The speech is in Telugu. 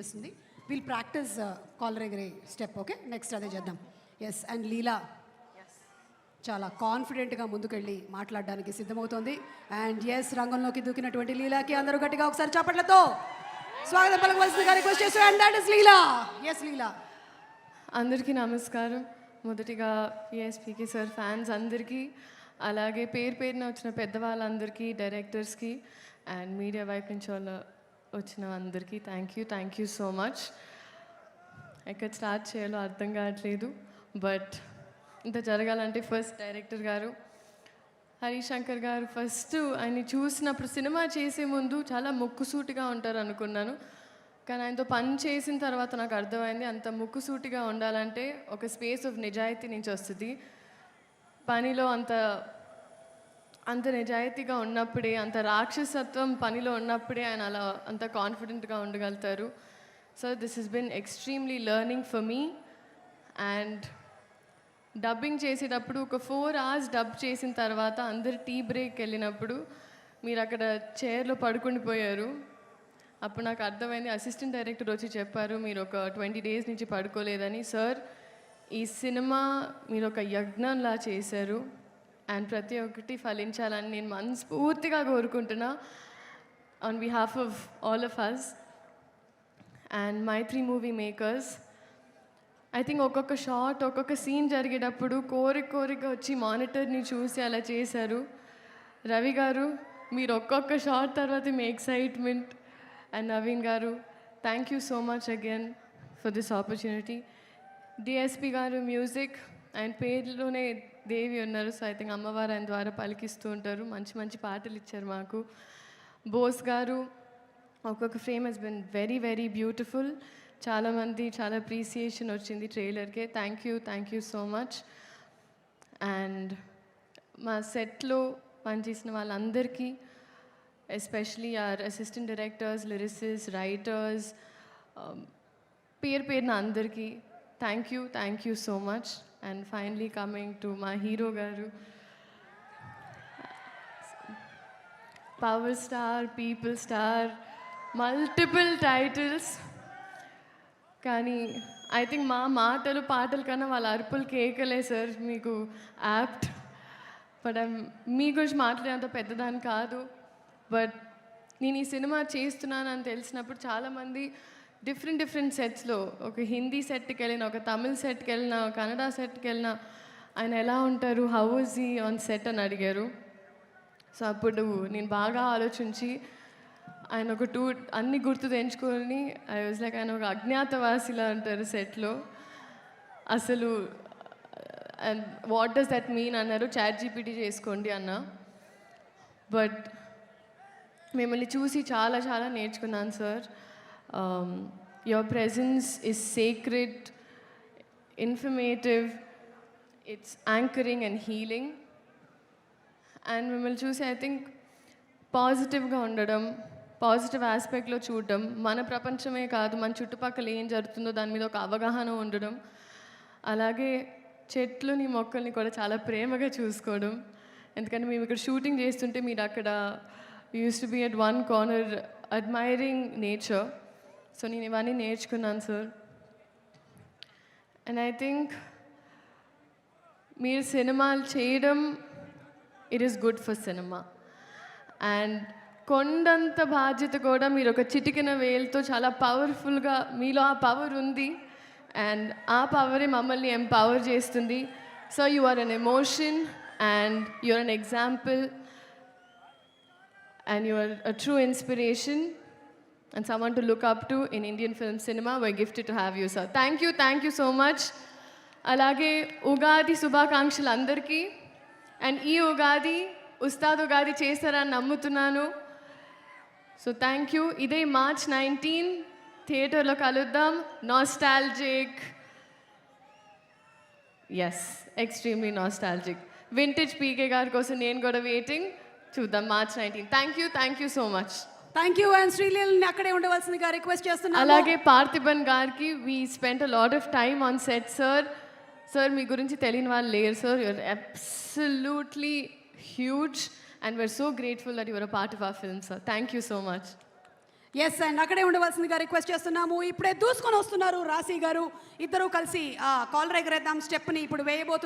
అనిపిస్తుంది. వీల్ ప్రాక్టీస్ కాలర్ ఎగరే స్టెప్. ఓకే, నెక్స్ట్ అదే చేద్దాం. ఎస్, అండ్ లీలా చాలా కాన్ఫిడెంట్గా ముందుకెళ్ళి మాట్లాడడానికి సిద్ధమవుతోంది. అండ్ ఎస్, రంగంలోకి దూకినటువంటి లీలాకి అందరూ గట్టిగా ఒకసారి చప్పట్లతో స్వాగతం పలకవలసిందిగా రిక్వెస్ట్ చేస్తూ, and that is Leela. Yes Leela. అందరికీ నమస్కారం. మొదటిగా పిఎస్పీకి సార్ ఫ్యాన్స్ అందరికీ, అలాగే పేరు పేరున వచ్చిన పెద్దవాళ్ళందరికీ, డైరెక్టర్స్కి అండ్ మీడియా వైపు నుంచి వచ్చిన అందరికీ థ్యాంక్ యూ సో మచ్. ఎక్కడ స్టార్ట్ చేయాలో అర్థం కావట్లేదు. బట్ ఇంత జరగాలంటే ఫస్ట్ డైరెక్టర్ గారు హరిశంకర్ గారు, ఫస్ట్ ఆయన్ని చూసినప్పుడు సినిమా చేసే ముందు చాలా ముక్కుసూటిగా ఉంటారు అనుకున్నాను. కానీ ఆయనతో పని చేసిన తర్వాత నాకు అర్థమైంది అంత ముక్కుసూటిగా ఉండాలంటే ఒక స్పేస్ ఆఫ్ నిజాయితీ నుంచి వస్తుంది. పనిలో అంత నిజాయితీగా ఉన్నప్పుడే, అంత రాక్షసత్వం పనిలో ఉన్నప్పుడే ఆయన అలా అంత కాన్ఫిడెంట్గా ఉండగలుగుతారు. So this has been extremely learning for me. And dubbing చేసేటప్పుడు ఒక 4 hours డబ్ చేసిన తర్వాత అందరు టీ బ్రేక్ వెళ్ళినప్పుడు మీరు అక్కడ చైర్లో పడుకుండిపోయారు. అప్పుడు నాకు అర్థమైంది. అసిస్టెంట్ డైరెక్టర్ వచ్చి చెప్పారు, మీరు ఒక 20 days నుంచి పడుకోలేదని. సార్, ఈ సినిమా మీరు ఒక యజ్ఞంలా చేశారు అండ్ ప్రతి ఒక్కటి ఫలించాలని నేను మనస్ఫూర్తిగా కోరుకుంటున్నా on behalf of all of us and Mythri movie makers. I think ఒక్కొక్క షాట్, ఒక్కొక్క సీన్ జరిగేటప్పుడు కోరిక వచ్చి మానిటర్ని చూసి అలా చేశారు. రవి గారు, మీరు ఒక్కొక్క షాట్ తర్వాత మీ ఎక్సైట్మెంట్. అండ్ నవీన్ గారు, thank you so much again for this opportunity. DSP గారు మ్యూజిక్, ఆయన పేరులోనే దేవి ఉన్నారు. సో ఐ థింక్ అమ్మవారు ఆయన ద్వారా పలికిస్తూ ఉంటారు. మంచి మంచి పాటలు ఇచ్చారు మాకు. బోస్ గారు, ఒక్కొక్క frame has been very very beautiful. చాలామంది చాలా అప్రిసియేషన్ వచ్చింది ట్రైలర్కే. Thank you so much. And మా సెట్లో పనిచేసిన వాళ్ళందరికీ, especially our assistant directors, lyricists, writers, పేరున అందరికీ thank you so much. And finally coming to మా హీరో గారు, power star, people star, multiple titles. కానీ ఐ థింక్ మా మాటలు పాటల కన్నా వాళ్ళ అరుపులు కేకలే సార్ మీకు యాప్ట్. బట్ మీ గురించి మాట్లాడేంత పెద్దదాన్ని కాదు. బట్ నేను ఈ సినిమా చేస్తున్నానని తెలిసినప్పుడు చాలామంది డిఫరెంట్ సెట్స్లో, ఒక హిందీ సెట్కి వెళ్ళిన, ఒక తమిళ్ సెట్కి వెళ్ళిన, కన్నడ సెట్కి వెళ్ళిన, ఆయన ఎలా ఉంటారు, how is he on set అని అడిగారు. సో అప్పుడు నేను బాగా ఆలోచించి ఆయన ఒక అన్ని గుర్తు తెంచుకొని ఐ వాజ్ లైక్, ఆయన ఒక అజ్ఞాతవాసిలా ఉంటారు సెట్లో. అసలు and what does that mean అన్నారు. ChatGPT చేసుకోండి అన్న. బట్ మిమ్మల్ని చూసి చాలా నేర్చుకున్నాను sir. Your presence is sacred, informative, it's anchoring and healing. And మిమ్మల్ని చూసి ఐ థింక్ పాజిటివ్గా ఉండడం, పాజిటివ్ ఆస్పెక్ట్లో చూడడం, మన ప్రపంచమే కాదు మన చుట్టుపక్కల ఏం జరుగుతుందో దాని మీద ఒక అవగాహన ఉండడం, అలాగే చెట్లుని మొక్కల్ని కూడా చాలా ప్రేమగా చూసుకోవడం. ఎందుకంటే మేము ఇక్కడ షూటింగ్ చేస్తుంటే మీరు అక్కడ use to be at one corner admiring nature. So నేను ఇవన్నీ నేర్చుకున్నాను సార్. అండ్ ఐ థింక్ మీరు సినిమాలు చేయడం, it is good for cinema. And కొండంత బాధ్యత కూడా మీరు ఒక చిటికిన వేలుతో చాలా పవర్ఫుల్గా, మీలో ఆ పవర్ ఉంది అండ్ ఆ పవరే మమ్మల్ని ఎంపవర్ చేస్తుంది. So you are an emotion and you are an example and you are a true inspiration and someone to look up to in Indian film cinema. We're gifted to have you, sir. Thank you so much. Alage Ugadi Subhakankshalu andarki. And ee Ugadi Ustad Ugadi chestarani nammutunnanu. So thank you. Ide March 19 theater lo kaluddam. Nostalgic. Yes, extremely nostalgic. Vintage PK gar kosam nenu kuda waiting. చూద్దాం March 19. Thank you so much. Thank you. And శ్రీలీలని అక్కడే ఉండవలసిందిగా రిక్వెస్ట్ చేస్తున్నాను. అలాగే పార్థిబన్ గారికి, we spent a lot of time on set sir. Sir మీ గురించి తెలియని వాళ్ళు లేరు sir. You're absolutely huge and we're so grateful that you're a part of our film sir. Thank you so much. Yes and అక్కడే ఉండవలసిందిగా రిక్వెస్ట్ చేస్తున్నాము. ఇప్పుడే దూసుకొని వస్తున్నారు రాశి గారు. ఇద్దరూ కలిసి కాలర్ ఎగరేద్దాం స్టెప్ని ఇప్పుడు వేయబోతున్నారు.